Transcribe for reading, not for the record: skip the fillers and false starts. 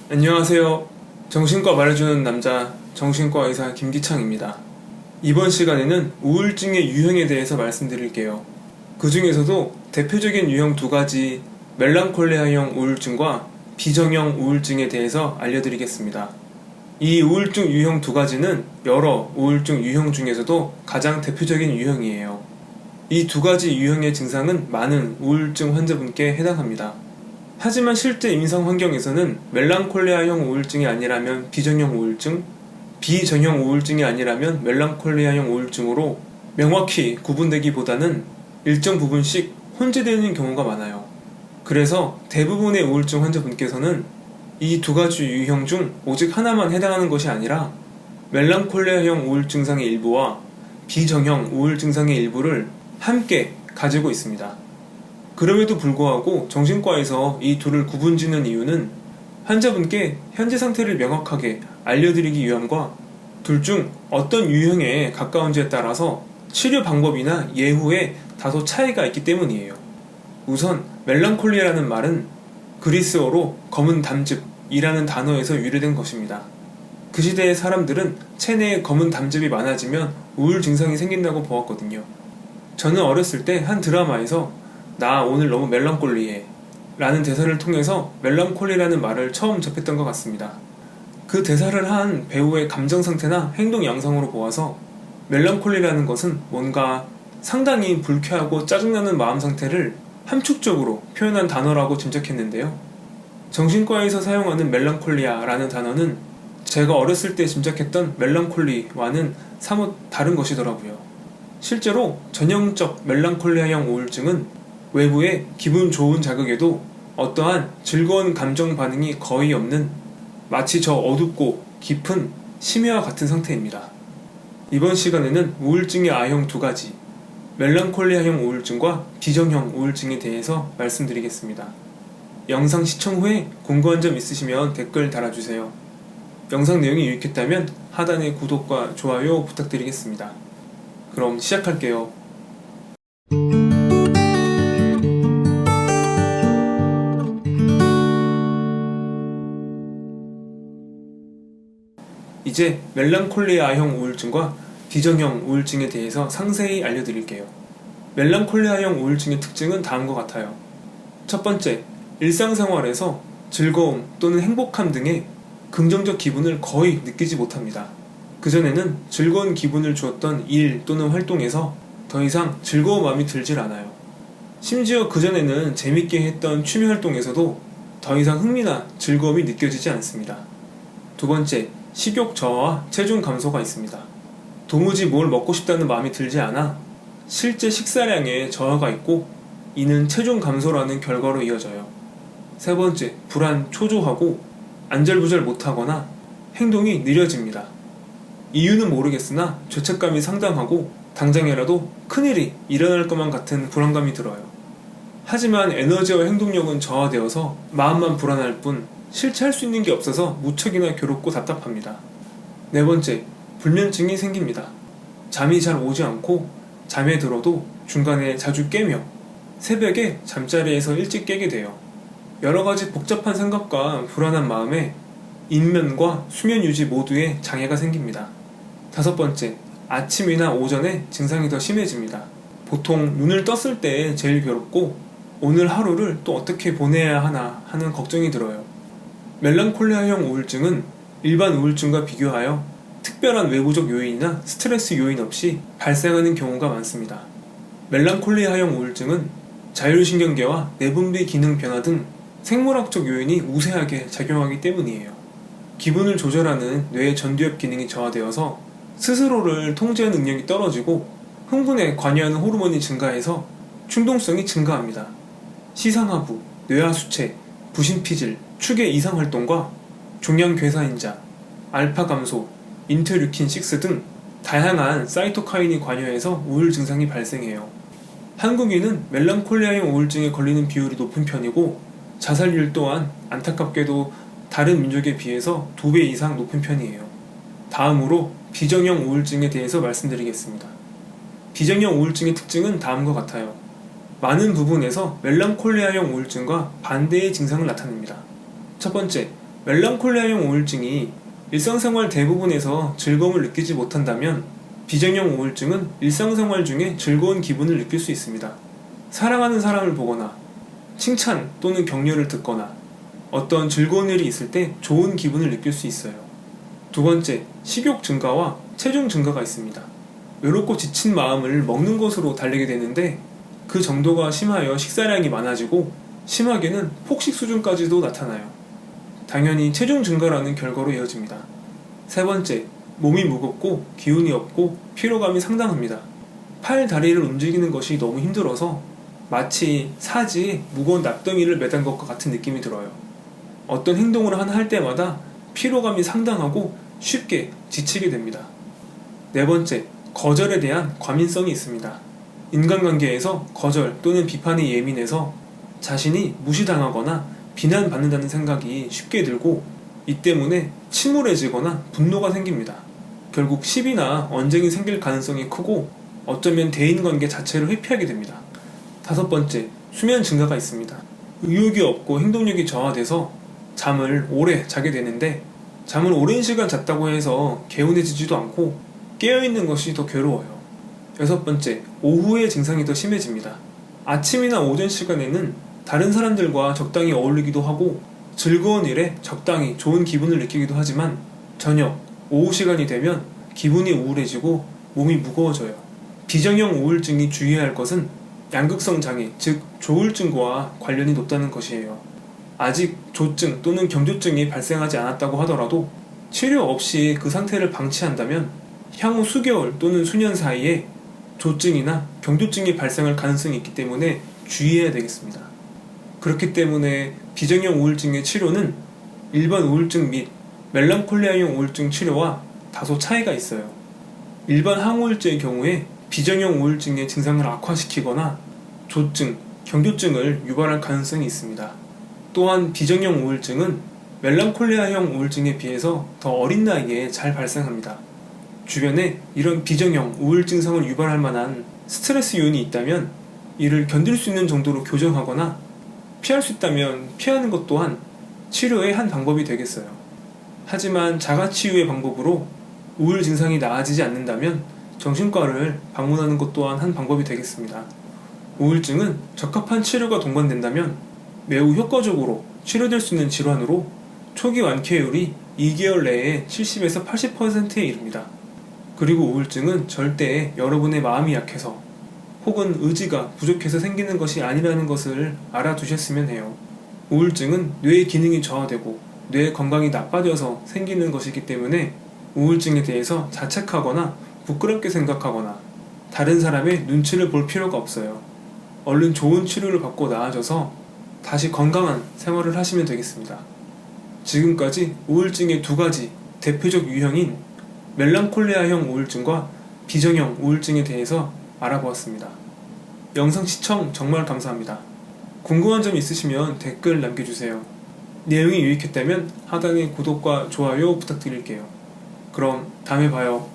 안녕하세요. 정신과 말해주는 남자 정신과 의사 김기창입니다. 이번 시간에는 우울증의 유형에 대해서 말씀드릴게요. 그 중에서도 대표적인 유형 두 가지 멜랑콜리아형 우울증과 비정형 우울증에 대해서 알려드리겠습니다. 이 우울증 유형 두 가지는 여러 우울증 유형 중에서도 가장 대표적인 유형이에요. 이 두 가지 유형의 증상은 많은 우울증 환자분께 해당합니다. 하지만 실제 임상 환경에서는 멜랑콜리아형 우울증이 아니라면 비정형 우울증, 비정형 우울증이 아니라면 멜랑콜리아형 우울증으로 명확히 구분되기보다는 일정 부분씩 혼재되는 경우가 많아요. 그래서 대부분의 우울증 환자분께서는 이 두 가지 유형 중 오직 하나만 해당하는 것이 아니라 멜랑콜리아형 우울증상의 일부와 비정형 우울증상의 일부를 함께 가지고 있습니다. 그럼에도 불구하고 정신과에서 이 둘을 구분짓는 이유는 환자분께 현재 상태를 명확하게 알려드리기 위함과 둘 중 어떤 유형에 가까운지에 따라서 치료 방법이나 예후에 다소 차이가 있기 때문이에요. 우선 멜랑콜리아라는 말은 그리스어로 검은 담즙이라는 단어에서 유래된 것입니다. 그 시대의 사람들은 체내에 검은 담즙이 많아지면 우울 증상이 생긴다고 보았거든요. 저는 어렸을 때 한 드라마에서 나 오늘 너무 멜랑콜리해 라는 대사를 통해서 멜랑콜리라는 말을 처음 접했던 것 같습니다. 그 대사를 한 배우의 감정 상태나 행동 양상으로 보아서 멜랑콜리라는 것은 뭔가 상당히 불쾌하고 짜증나는 마음 상태를 함축적으로 표현한 단어라고 짐작했는데요. 정신과에서 사용하는 멜랑콜리아라는 단어는 제가 어렸을 때 짐작했던 멜랑콜리와는 사뭇 다른 것이더라고요. 실제로 전형적 멜랑콜리아형 우울증은 외부의 기분 좋은 자극에도 어떠한 즐거운 감정 반응이 거의 없는 마치 저 어둡고 깊은 심해와 같은 상태입니다. 이번 시간에는 우울증의 A형 두 가지, 멜랑콜리아형 우울증과 비정형 우울증에 대해서 말씀드리겠습니다. 영상 시청 후에 궁금한 점 있으시면 댓글 달아주세요. 영상 내용이 유익했다면 하단의 구독과 좋아요 부탁드리겠습니다. 그럼 시작할게요. 이제 멜랑콜리아형 우울증과 비정형 우울증에 대해서 상세히 알려드릴게요. 멜랑콜리아형 우울증의 특징은 다음과 같아요. 첫 번째, 일상생활에서 즐거움 또는 행복함 등의 긍정적 기분을 거의 느끼지 못합니다. 그전에는 즐거운 기분을 주었던 일 또는 활동에서 더 이상 즐거운 마음이 들질 않아요. 심지어 그전에는 재밌게 했던 취미 활동에서도 더 이상 흥미나 즐거움이 느껴지지 않습니다. 두 번째, 식욕 저하와 체중 감소가 있습니다. 도무지 뭘 먹고 싶다는 마음이 들지 않아 실제 식사량에 저하가 있고 이는 체중 감소라는 결과로 이어져요. 세 번째, 불안, 초조하고 안절부절 못하거나 행동이 느려집니다. 이유는 모르겠으나 죄책감이 상당하고 당장이라도 큰일이 일어날 것만 같은 불안감이 들어요. 하지만 에너지와 행동력은 저하되어서 마음만 불안할 뿐 실체 할 수 있는 게 없어서 무척이나 괴롭고 답답합니다. 네 번째, 불면증이 생깁니다. 잠이 잘 오지 않고 잠에 들어도 중간에 자주 깨며 새벽에 잠자리에서 일찍 깨게 돼요. 여러가지 복잡한 생각과 불안한 마음에 인면과 수면 유지 모두에 장애가 생깁니다. 다섯 번째, 아침이나 오전에 증상이 더 심해집니다. 보통 눈을 떴을 때 제일 괴롭고 오늘 하루를 또 어떻게 보내야 하나 하는 걱정이 들어요. 멜랑콜리아형 우울증은 일반 우울증과 비교하여 특별한 외부적 요인이나 스트레스 요인 없이 발생하는 경우가 많습니다. 멜랑콜리아형 우울증은 자율신경계와 내분비 기능 변화 등 생물학적 요인이 우세하게 작용하기 때문이에요. 기분을 조절하는 뇌의 전두엽 기능이 저하되어서 스스로를 통제하는 능력이 떨어지고 흥분에 관여하는 호르몬이 증가해서 충동성이 증가합니다. 시상하부, 뇌하수체, 부신피질, 축의 이상활동과 종양괴사인자, 알파 감소, 인터류킨6 등 다양한 사이토카인이 관여해서 우울 증상이 발생해요. 한국인은 멜랑콜리아형 우울증에 걸리는 비율이 높은 편이고 자살률 또한 안타깝게도 다른 민족에 비해서 2배 이상 높은 편이에요. 다음으로 비정형 우울증에 대해서 말씀드리겠습니다. 비정형 우울증의 특징은 다음과 같아요. 많은 부분에서 멜랑콜리아형 우울증과 반대의 증상을 나타냅니다. 첫 번째, 멜랑콜리아형 우울증이 일상생활 대부분에서 즐거움을 느끼지 못한다면 비정형 우울증은 일상생활 중에 즐거운 기분을 느낄 수 있습니다. 사랑하는 사람을 보거나 칭찬 또는 격려를 듣거나 어떤 즐거운 일이 있을 때 좋은 기분을 느낄 수 있어요. 두 번째, 식욕 증가와 체중 증가가 있습니다. 외롭고 지친 마음을 먹는 것으로 달래게 되는데 그 정도가 심하여 식사량이 많아지고 심하게는 폭식 수준까지도 나타나요. 당연히 체중 증가라는 결과로 이어집니다. 세 번째, 몸이 무겁고 기운이 없고 피로감이 상당합니다. 팔, 다리를 움직이는 것이 너무 힘들어서 마치 사지에 무거운 납덩이를 매단 것과 같은 느낌이 들어요. 어떤 행동을 하나 할 때마다 피로감이 상당하고 쉽게 지치게 됩니다. 네 번째, 거절에 대한 과민성이 있습니다. 인간관계에서 거절 또는 비판에 예민해서 자신이 무시당하거나 비난받는다는 생각이 쉽게 들고 이 때문에 침울해지거나 분노가 생깁니다. 결국 시비나 언쟁이 생길 가능성이 크고 어쩌면 대인관계 자체를 회피하게 됩니다. 다섯 번째, 수면 증가가 있습니다. 의욕이 없고 행동력이 저하돼서 잠을 오래 자게 되는데 잠을 오랜 시간 잤다고 해서 개운해지지도 않고 깨어있는 것이 더 괴로워요. 여섯 번째, 오후에 증상이 더 심해집니다. 아침이나 오전 시간에는 다른 사람들과 적당히 어울리기도 하고 즐거운 일에 적당히 좋은 기분을 느끼기도 하지만 저녁, 오후 시간이 되면 기분이 우울해지고 몸이 무거워져요. 비정형 우울증이 주의해야 할 것은 양극성 장애, 즉 조울증과 관련이 높다는 것이에요. 아직 조증 또는 경조증이 발생하지 않았다고 하더라도 치료 없이 그 상태를 방치한다면 향후 수개월 또는 수년 사이에 조증이나 경조증이 발생할 가능성이 있기 때문에 주의해야 되겠습니다. 그렇기 때문에 비정형 우울증의 치료는 일반 우울증 및 멜랑콜리아형 우울증 치료와 다소 차이가 있어요. 일반 항우울제의 경우에 비정형 우울증의 증상을 악화시키거나 조증, 경조증을 유발할 가능성이 있습니다. 또한 비정형 우울증은 멜랑콜리아형 우울증에 비해서 더 어린 나이에 잘 발생합니다. 주변에 이런 비정형 우울 증상을 유발할 만한 스트레스 요인이 있다면 이를 견딜 수 있는 정도로 교정하거나 피할 수 있다면 피하는 것 또한 치료의 한 방법이 되겠어요. 하지만 자가치유의 방법으로 우울 증상이 나아지지 않는다면 정신과를 방문하는 것 또한 한 방법이 되겠습니다. 우울증은 적합한 치료가 동반된다면 매우 효과적으로 치료될 수 있는 질환으로 초기 완쾌율이 2개월 내에 70에서 80%에 이릅니다. 그리고 우울증은 절대 여러분의 마음이 약해서 혹은 의지가 부족해서 생기는 것이 아니라는 것을 알아두셨으면 해요. 우울증은 뇌의 기능이 저하되고 뇌 건강이 나빠져서 생기는 것이기 때문에 우울증에 대해서 자책하거나 부끄럽게 생각하거나 다른 사람의 눈치를 볼 필요가 없어요. 얼른 좋은 치료를 받고 나아져서 다시 건강한 생활을 하시면 되겠습니다. 지금까지 우울증의 두 가지 대표적 유형인 멜랑콜리아형 우울증과 비정형 우울증에 대해서 알아보았습니다. 영상 시청 정말 감사합니다. 궁금한 점 있으시면 댓글 남겨주세요. 내용이 유익했다면 하단의 구독과 좋아요 부탁드릴게요. 그럼 다음에 봐요.